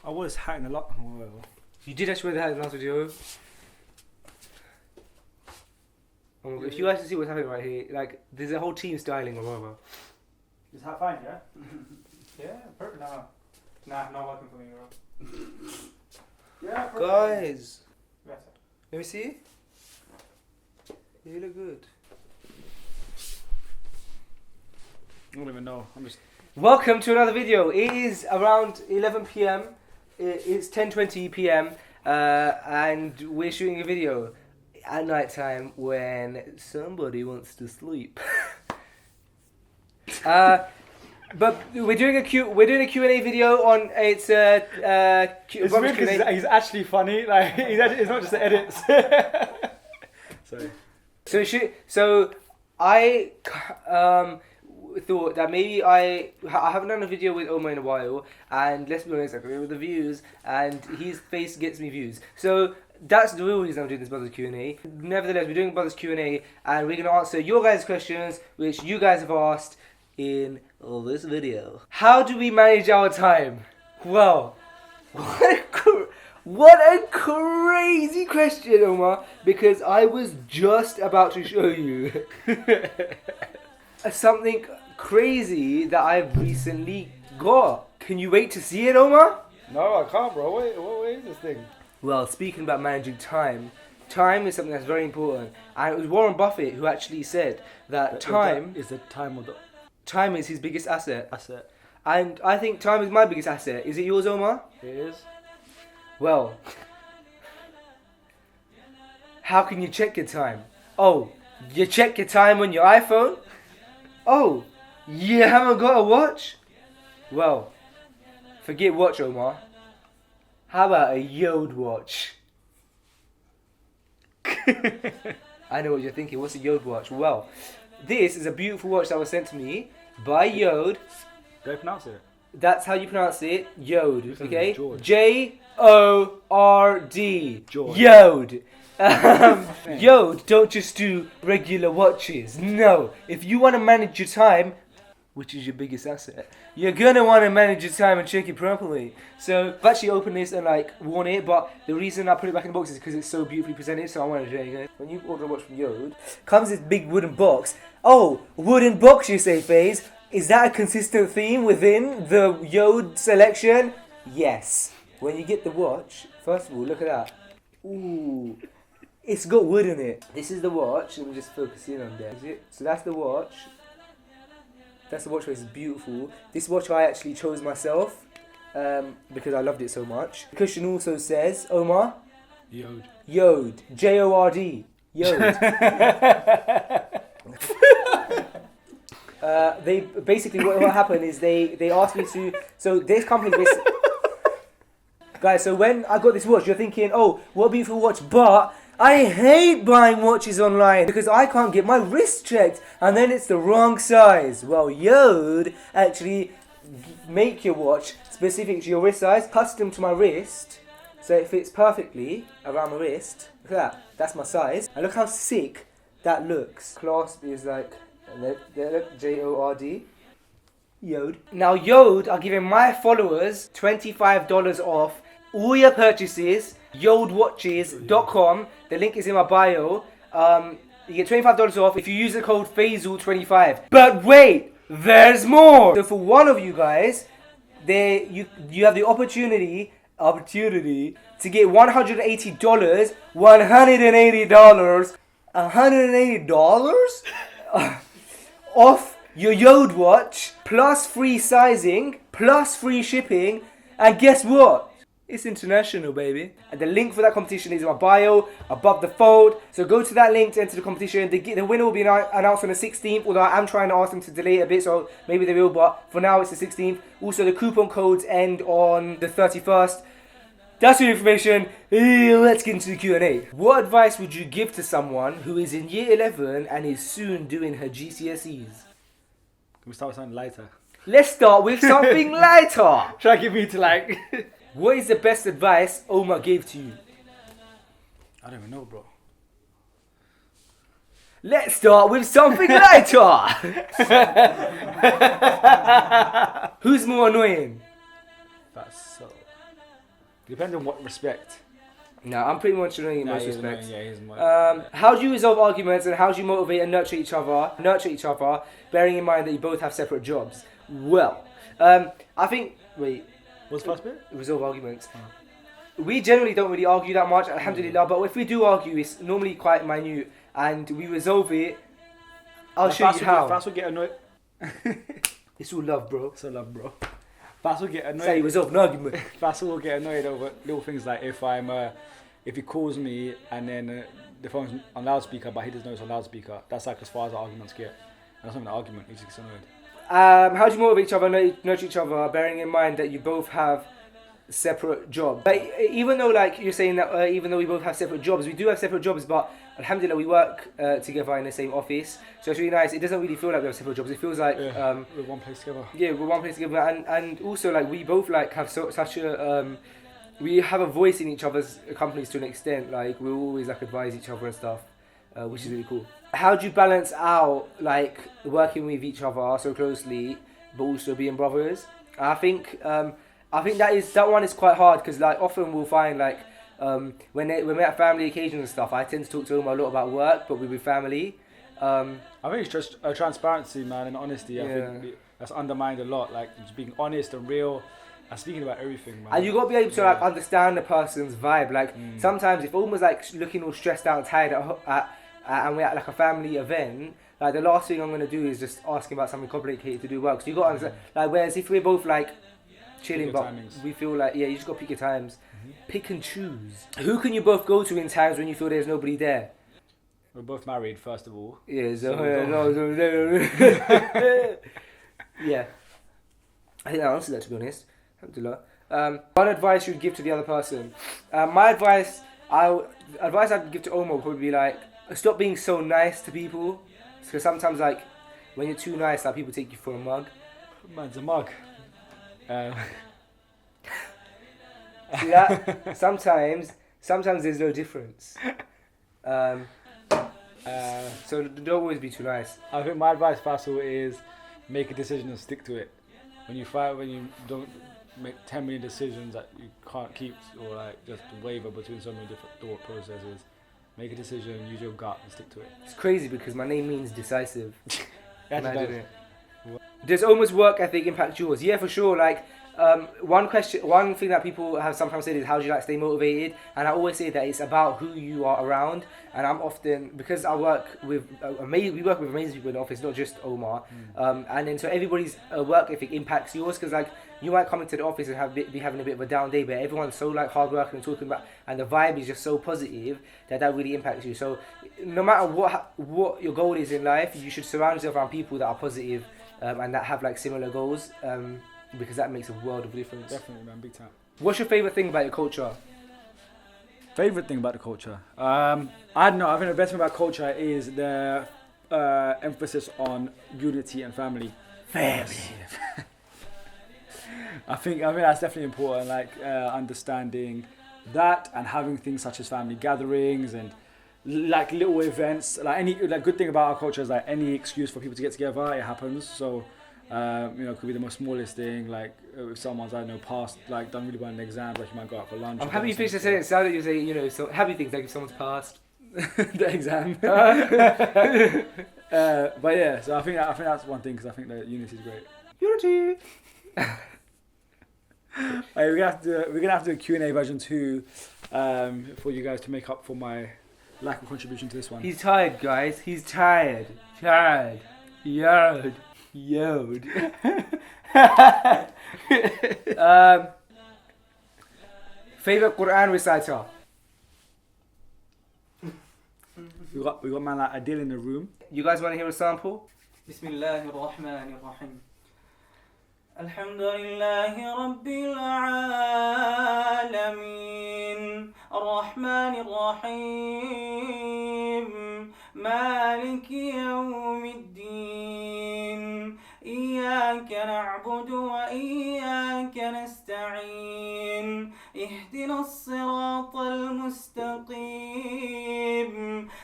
I was hatting a lot. Oh, well. You did actually wear the hat in the last video. Oh, if you guys can see what's happening right here, like there's a whole team styling on over. Is hat fine, yeah? Yeah, perfect. Nah, not working for me, bro. Yeah, perfect. Guys, Better. let me see. You look good. I don't even know. I'm just. Welcome to another video. It is around 11 p.m. It's 10:20 p.m. And we're shooting a video at night time when somebody wants to sleep. But we're doing a Q&A video on it's It's weird because he's actually funny. Like it's not just the edits. Sorry. So I thought that maybe I haven't done a video with Omar in a while, and let's be honest, I agree with the views, and his face gets me views. So that's the real reason I'm doing this Brothers Q&A. Nevertheless, we're doing Brothers Q&A, and we're going to answer your guys' questions, which you guys have asked in this video. How do we manage our time? Well, what a crazy question, Omar, because I was just about to show you something crazy that I've recently got. Can you wait to see it, Omar? No, I can't, bro. What is this thing? Well, speaking about managing time is something that's very important. And it was Warren Buffett who actually said that time is the time of the time is his biggest asset. And I think time is my biggest asset. Is it yours, Omar? It is. Well, how can you check your time? Oh, you check your time on your iPhone? Oh, you haven't got a watch? Well, forget watch, Omar. How about a Yode watch? I know what you're thinking. What's a Yode watch? Well, this is a beautiful watch that was sent to me by Yode. Do I pronounce it? That's how you pronounce it. Yode. Okay? George. J-O-R-D. George. Yode. Yode don't just do regular watches. No. If you want to manage your time, which is your biggest asset, you're gonna want to manage your time and check it properly. So I've actually opened this and like worn it, but the reason I put it back in the box is because it's so beautifully presented, so I wanted to show you. When you order a watch from Yode, comes this big wooden box. Oh, wooden box, you say, Faze? Is that a consistent theme within the Yode selection? Yes. When you get the watch, first of all, look at that. Ooh. It's got wood in it. This is the watch. Let me just focus in on there. So that's the watch. That's the watch face. It's beautiful. This watch I actually chose myself because I loved it so much. The cushion also says, Omar? Yode. Yode. J-O-R-D. Yode. They basically what happened is they asked me to. So this company basically. Guys, so when I got this watch, you're thinking, oh, what a beautiful watch, but I hate buying watches online because I can't get my wrist checked and then it's the wrong size. Well, Yode actually make your watch specific to your wrist size, custom to my wrist, so it fits perfectly around my wrist. Look at that, that's my size. And look how sick that looks. Clasp is like, look, J-O-R-D. Yode. Now Yode are giving my followers $25 off all your purchases. YodeWatches.com. The link is in my bio. You get $25 off if you use the code Faisal25. But wait, there's more. So for one of you guys, you have the opportunity to get $180, $180 off your Yode watch, plus free sizing, plus free shipping, and guess what? It's international, baby. And the link for that competition is in my bio, above the fold. So go to that link to enter the competition. The winner will be announced on the 16th, although I am trying to ask them to delay it a bit, so maybe they will, but for now it's the 16th. Also, the coupon codes end on the 31st. That's your information. Let's get into the Q&A. What advice would you give to someone who is in year 11 and is soon doing her GCSEs? Can we start with something lighter? Let's start with something lighter. Try to get me to like. What is the best advice Omar gave to you? I don't even know, bro. Let's start with something lighter. Who's more annoying? That's so. Depends on what respect. No, I'm pretty much annoying in most he's respects. annoying, yeah, he's annoying. How do you resolve arguments and how do you motivate and nurture each other, bearing in mind that you both have separate jobs? Well, I think... Wait. What's the first bit? Resolve arguments. We generally don't really argue that much, alhamdulillah, but if we do argue, it's normally quite minute and we resolve it. I'll show you how. Faisal get annoyed. It's all love, bro. It's all love, bro. Faisal get annoyed. Say resolve an argument. Faisal will get annoyed over little things like if he calls me and then the phone's on loudspeaker, but he doesn't know it's on loudspeaker. That's like as far as the arguments get. That's not even an argument. He just gets annoyed. How do you motivate each other, nurture each other, bearing in mind that you both have separate jobs? Like, even though, like you're saying that, even though we both have separate jobs, we do have separate jobs, but alhamdulillah, we work together in the same office, so it's really nice. It doesn't really feel like we have separate jobs. It feels like we're one place together. Yeah, we're one place together, and also like we both like have such a we have a voice in each other's companies to an extent. Like we always like advise each other and stuff, which is really cool. How do you balance out like working with each other so closely, but also being brothers? I think that one is quite hard because like often we'll find like when we're at family occasions and stuff, I tend to talk to Omar a lot about work, but we're with family. I think it's just transparency, man, and honesty. I think that's undermined a lot. Like just being honest and real. And speaking about everything, man. And you got to be able to like understand the person's vibe. Like sometimes if Omar's like looking all stressed out and tired and we're at like a family event, like the last thing I'm gonna do is just ask him about something complicated to do work. So you got to understand. Like whereas if we're both like chilling, but we feel like you just got to pick your times, pick and choose. Who can you both go to in times when you feel there's nobody there? We're both married, first of all. Yeah. Yeah. I think that answers that, to be honest. Alhamdulillah. One advice you'd give to the other person. My advice I'd give to Omar would probably be like, stop being so nice to people. Because sometimes like when you're too nice, like people take you for a mug. Man's a mug. See that? Sometimes there's no difference. So don't always be too nice. I think my advice, Faisal, is make a decision and stick to it. When you don't make 10 million decisions that you can't keep, or like just waver between so many different thought processes, make a decision, use your gut and stick to it. It's crazy because my name means decisive. And I didn't. What? Does Omar's work ethic impact yours? Yeah, for sure. Like one thing that people have sometimes said is, how do you like stay motivated? And I always say that it's about who you are around. And I'm often, because I work with we work with amazing people in the office, not just Omar. And then so everybody's work ethic impacts yours, because like you might come into the office and be having a bit of a down day, but everyone's so like hard working and talking about, and the vibe is just so positive that really impacts you. So no matter what your goal is in life, you should surround yourself around people that are positive and that have like similar goals. Because that makes a world of difference. Definitely, man, big time. What's your favourite thing about your culture? Favourite thing about the culture? I don't know. I think the best thing about culture is the emphasis on unity and family. Family. I think that's definitely important. Like understanding that and having things such as family gatherings and like little events. Like good thing about our culture is like any excuse for people to get together, it happens. So. It could be the most smallest thing, like if someone's, I don't know, passed, like done really well in the exams, like you might go out for lunch. I'm happy you finished the sentence. It sounded like you say, so happy things like if someone's passed the exam. But yeah, so I think that's one thing, because I think that unity is great. Unity. We're gonna have to do a Q&A version too, for you guys to make up for my lack of contribution to this one. He's tired, guys. He's tired. Yard. Yod. Favorite Quran reciter? We got man like Adil in the room. You guys want to hear a sample? Bismillahir Rahmanir Rahim. Alhamdulillahi Rabbil Alameen. Ar-Rahmanir Rahim. Maliki Yawmiddin. إياك نعبد وإياك نستعين اهدنا الصراط المستقيم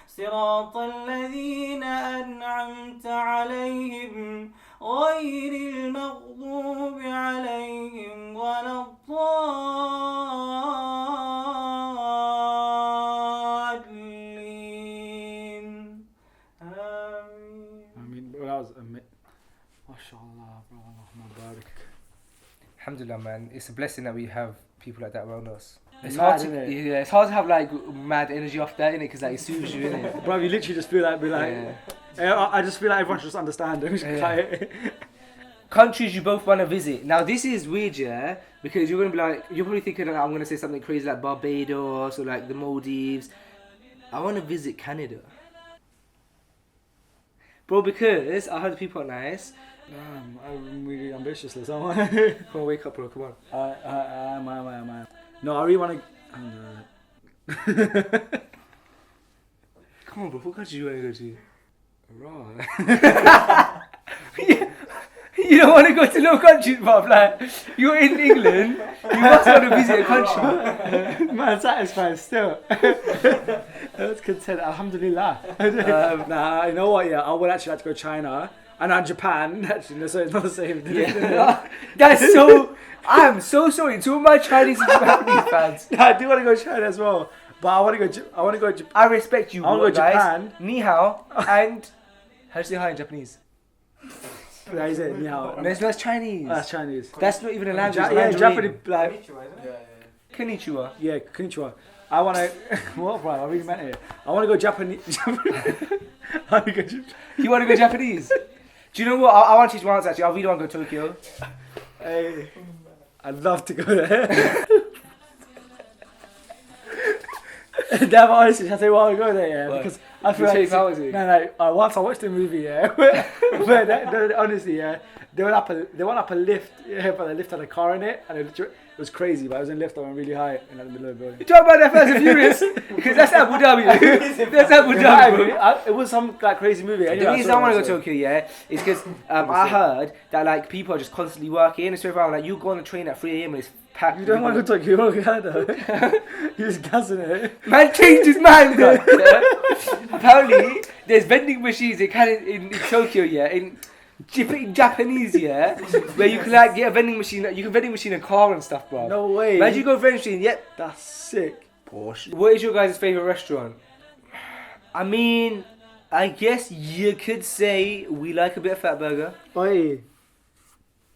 صراط الذين أنعمت عليهم غير المغضوب عليهم ولا الضالين alhamdulillah, man. It's a blessing that we have people like that around us. It's Mad, hard to, innit? yeah, it's hard to have like mad energy off that, innit? Because like it soothes you, innit? Bro, you literally just feel like, I just feel like everyone should just understand. Countries you both want to visit. Now this is weird, yeah, because you're gonna be like, you're probably thinking that I'm gonna say something crazy like Barbados or like the Maldives. I want to visit Canada, bro, because I heard the people are nice. Damn, I'm really ambitious, this, aren't I? Come on, wake up, bro. Come on. I am. No, I really want to. Come on, bro. What country do you want to go to? Right. You don't want to go to no countries, bruv. Like, you're in England, you must want to visit a country. Man, satisfied still. I was content, alhamdulillah. Nah, you know what, yeah, I would actually like to go to China. And now Japan, actually, no, so it's not the same. Yeah. That's so... I am so sorry to all my Chinese and Japanese fans. Nah, I do want to go to China as well. But I want to go Japan. I respect you, I want to go guys. Japan. Ni hao, and... How do you say hi in Japanese? That is it, ni hao. No, that's Chinese. That's Chinese. That's not even a language. Yeah, Japanese, like... Konnichiwa, isn't it? Konnichiwa. Yeah, konnichiwa. I want to... What, bro? I really meant it. I want to go Japanese... I want to go Japan. You want to go Japanese? Do you know what? I want to teach my answer, actually. I really want to go Tokyo. Hey, I'd love to go there. Damn, honestly, I tell you why I want to go there, yeah? What? Because I feel Take like... hours, once I watched the movie, yeah, honestly, yeah, they went up a lift, yeah, but the lift had a car in it, and it was crazy, but I was in a lift, I went really high in the middle of the building. You talk about that Fast and Furious? Because that's Abu Dhabi. That's Abu Dhabi, bro. It was some like crazy movie. Anyway, The reason I want to go to to Tokyo, yeah, is because I heard that like people are just constantly working, and so around, like you go on the train at 3 a.m. and it's packed. You don't want to go to Tokyo, you want to go Canada. You're just gassing it. Man changed his mind, bro. Yeah? Apparently, there's vending machines in Tokyo, yeah, in Japanese, yeah, where you can like get a vending machine. You can vending machine a car and stuff, bro. No way. Imagine you go vending machine, yep. That's sick. Porsche. What is your guys' favourite restaurant? I mean, I guess you could say we like a bit of Fat Burger. Oi.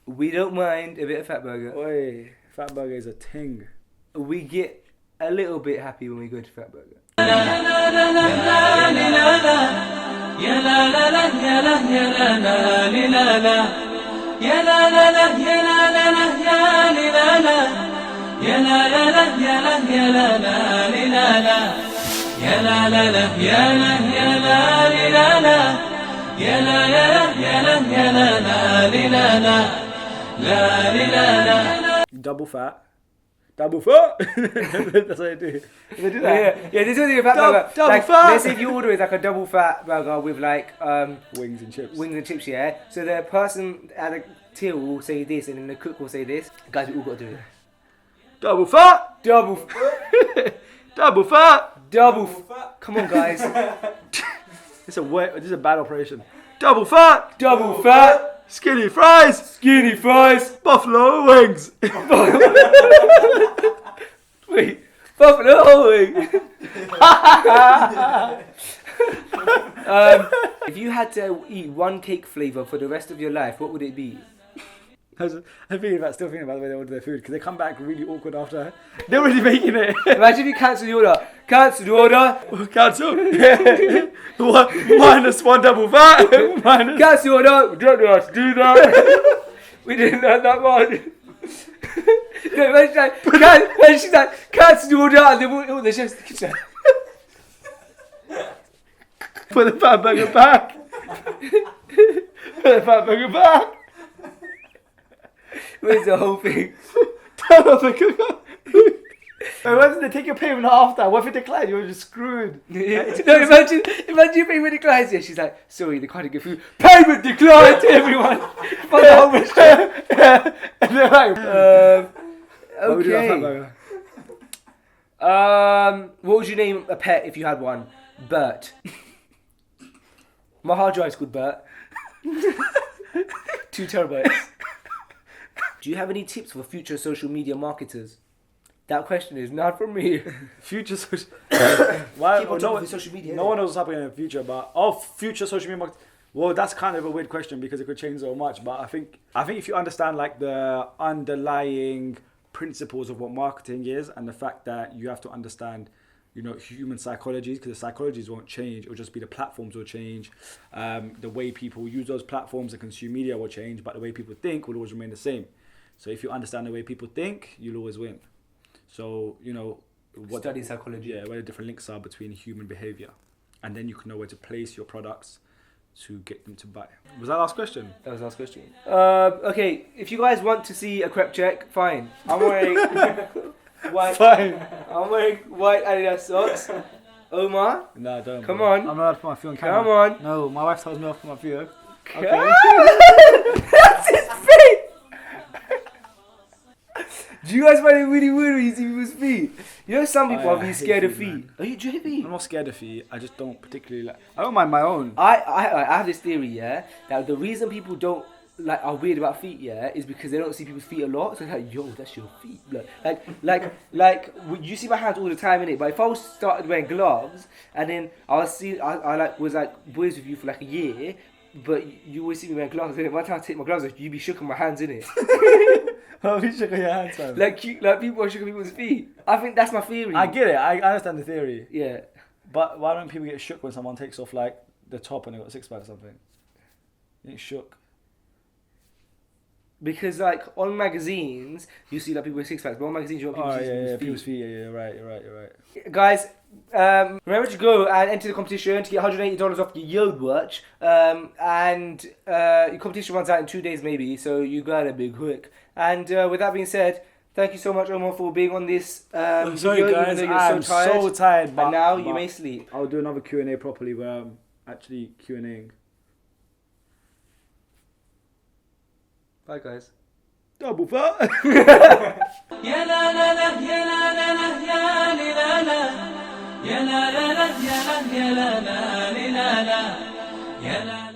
We don't mind a bit of Fat Burger. Oi. Fat Burger is a ting. We get a little bit happy when we go to Fat Burger. Double fat. Double fat. That's what I do. They do that. Yeah, this is a Fat Burger. Double like, fat. Let's say if you order it like a double Fat Burger with like Wings and chips. wings and chips, yeah. So the person at the till will say this, and then the cook will say this. Guys, we all got to do it. Double fat. Double Double fat. Come on, guys. This is a bad operation. Double fat. Double fat. Skinny fries. Skinny fries. Buffalo wings. Wait, buffalo wing. If you had to eat one cake flavour for the rest of your life, what would it be? I'm still thinking about the way they order their food because they come back really awkward after. They're already making it. Imagine if you cancel the order. Cancel the order. Cancel. -1 double fat. Cancel the order. We don't know how to do that. We didn't learn that one. No, imagine she's like, cancel the order, and then all the chefs in the kitchen. Put the Fat Burger back. Put the Fat Burger back. Where's the whole thing? Imagine they take your payment after. What if it declines? You're just screwed. No, imagine your payment declines. Yeah, she's like, sorry, they can't get food. Payment declined to everyone. For the whole restaurant. And they're like, okay. What would you name a pet if you had one? Bert. My hard drive's called Bert. 2 terabytes. Do you have any tips for future social media marketers? That question is not from me. Future social... Why? Keep on talking social media. No one knows what's happening in the future, but... future social media marketers... Well, that's kind of a weird question because it could change so much. But I think if you understand like the underlying principles of what marketing is and the fact that you have to understand, you know, human psychologies, because the psychologies won't change. It'll just be the platforms will change. The way people use those platforms and consume media will change, but the way people think will always remain the same. So if you understand the way people think, you'll always win. So, you know, Study psychology. Yeah, where the different links are between human behavior. And then you can know where to place your products to get them to buy. Was that last question? That was the last question. Okay, if you guys want to see a crep check, fine. I'm wearing white. Fine. I'm wearing white Adidas socks. Omar, Nah, don't. come bro. on. I'm not allowed to put my feet on camera. Come on. No, my wife tells me off to put my feet on. Okay. That's his feet. Do you guys find it really weird when you see people's feet? You know, some people are I really hate scared of feet, feet. man. Are you JP? I'm not scared of feet. I just don't particularly like. I don't mind my own. I have this theory, yeah, that the reason people don't like are weird about feet, yeah, is because they don't see people's feet a lot. So they're like, yo, that's your feet. Like you see my hands all the time in it. But if I was started wearing gloves and then I was like boys with you for like a year, but you always see me wearing gloves. And then by the time I take my gloves off, you be shook on my hands in it. How you shook on your hands, man? like people are shook on people's feet. I think that's my theory. I get it. I understand the theory. Yeah. But why don't people get shook when someone takes off like the top and they got a six pack or something? You get shook. Because like on magazines, you see like people with six packs, but on magazines you want people to see people's feet. Yeah, you're right. Guys, remember to go and enter the competition to get $180 off your Yode watch. And your competition runs out in 2 days maybe, so you gotta be quick. And with that being said, thank you so much, Omar, for being on this I'm sorry, video, guys. even though I'm you're so tired. so tired. But And now you may sleep. I'll do another Q&A properly where I'm actually Q&Aing. Bye, guys. Double fat. يا لا لا لا يا لا لا لا يا لا لا يا لا لا لا يا لا لا لا لا لا يا لا